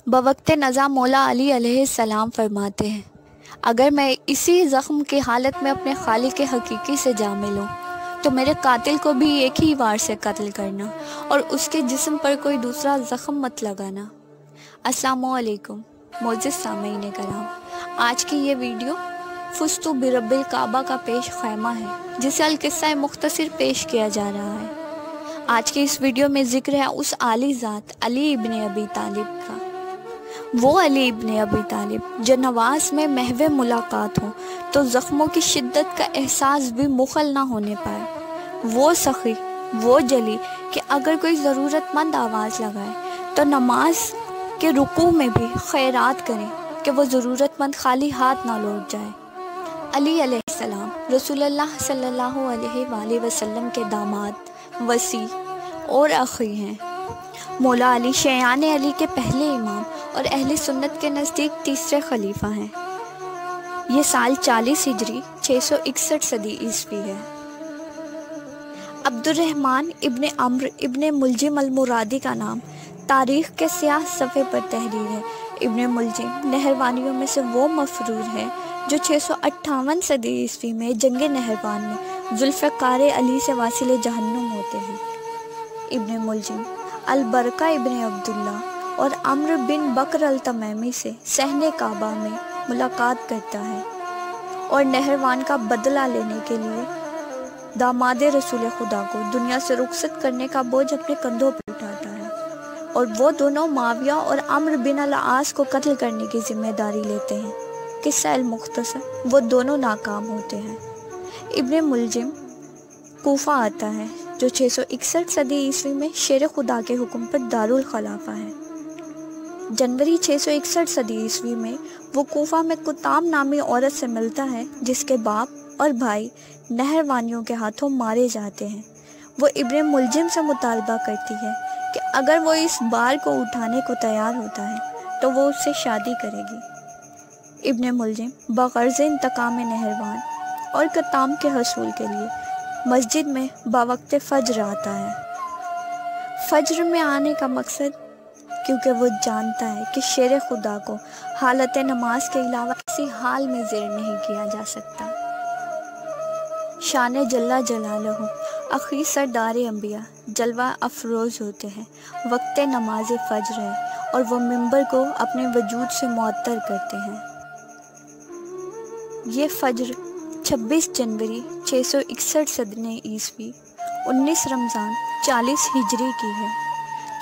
بوقت نزا مولا علی علیہ السلام فرماتے ہیں، اگر میں اسی زخم کی حالت میں اپنے خالق حقیقی سے جا ملوں تو میرے قاتل کو بھی ایک ہی وار سے قتل کرنا اور اس کے جسم پر کوئی دوسرا زخم مت لگانا۔ السلام علیکم معزز سامعین کرام، آج کی یہ ویڈیو فزت برب الکعبہ کا پیش خیمہ ہے جسے القصہ مختصر پیش کیا جا رہا ہے۔ آج کی اس ویڈیو میں ذکر ہے اس عالی ذات علی ابن ابی طالب کا، وہ علی ابن ابی طالب جو نواز میں محو ملاقات ہوں تو زخموں کی شدت کا احساس بھی مخل نہ ہونے پائے، وہ سخی، وہ جلی کہ اگر کوئی ضرورت مند آواز لگائے تو نماز کے رکوع میں بھی خیرات کریں کہ وہ ضرورت مند خالی ہاتھ نہ لوٹ جائے۔ علی علیہ السلام رسول اللہ صلی اللہ علیہ وآلہ وسلم کے داماد، وصی اور اخی ہیں۔ مولا علی شیعان علی کے پہلے امام اور اہل سنت کے نزدیک تیسرے خلیفہ ہیں۔ یہ سال 40 ہجری 661 صدی عیسوی ہے۔ عبد الرحمن ابن عمرو ابن ملجم المرادی کا نام تاریخ کے سیاہ صفحے پر تحریر ہے۔ ابن ملجم نہروانیوں میں سے وہ مفرور ہے جو 658 صدی عیسوی میں جنگ نہروان میں ذوالفقار علی سے واصل جہنم ہوتے ہیں۔ ابن ملجم البرکہ ابن عبداللہ اور عمرو بن بکر التمیمی سے صحن کعبہ میں ملاقات کرتا ہے اور نہروان کا بدلہ لینے کے لیے داماد رسول خدا کو دنیا سے رخصت کرنے کا بوجھ اپنے کندھوں پر اٹھاتا ہے، اور وہ دونوں معاویہ اور عمرو بن العاص کو قتل کرنے کی ذمہ داری لیتے ہیں۔ قصہ المختصر، وہ دونوں ناکام ہوتے ہیں۔ ابن ملجم کوفہ آتا ہے جو 661 صدی عیسوی میں شیر خدا کے حکم پر دارالخلافہ ہے۔ جنوری 661 صدی عیسوی میں وہ کوفہ میں کتام نامی عورت سے ملتا ہے جس کے باپ اور بھائی نہروانیوں کے ہاتھوں مارے جاتے ہیں۔ وہ ابن ملجم سے مطالبہ کرتی ہے کہ اگر وہ اس بار کو اٹھانے کو تیار ہوتا ہے تو وہ اس سے شادی کرے گی۔ ابن ملجم بغرض انتقام نہروان اور کتام کے حصول کے لیے مسجد میں باوقت فجر آتا ہے۔ فجر میں آنے کا مقصد کیونکہ وہ جانتا ہے کہ شیر خدا کو حالت نماز کے علاوہ کسی حال میں زیر نہیں کیا جا سکتا۔ شان جل جلالہ اخی سردار انبیاء جلوہ افروز ہوتے ہیں، وقت نماز فجر ہے اور وہ منبر کو اپنے وجود سے معطر کرتے ہیں۔ یہ فجر 26 جنوری 661 صدی عیسوی 19 رمضان 40 ہجری کی ہے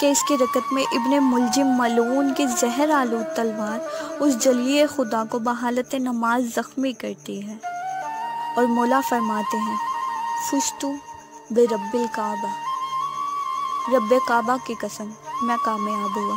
کہ اس کی رکعت میں ابن ملجم ملعون کی زہر آلود تلوار اس جلی خدا کو بحالت نماز زخمی کرتی ہے، اور مولا فرماتے ہیں، فزت برب الکعبہ، رب کعبہ کی قسم میں کامیاب ہوا۔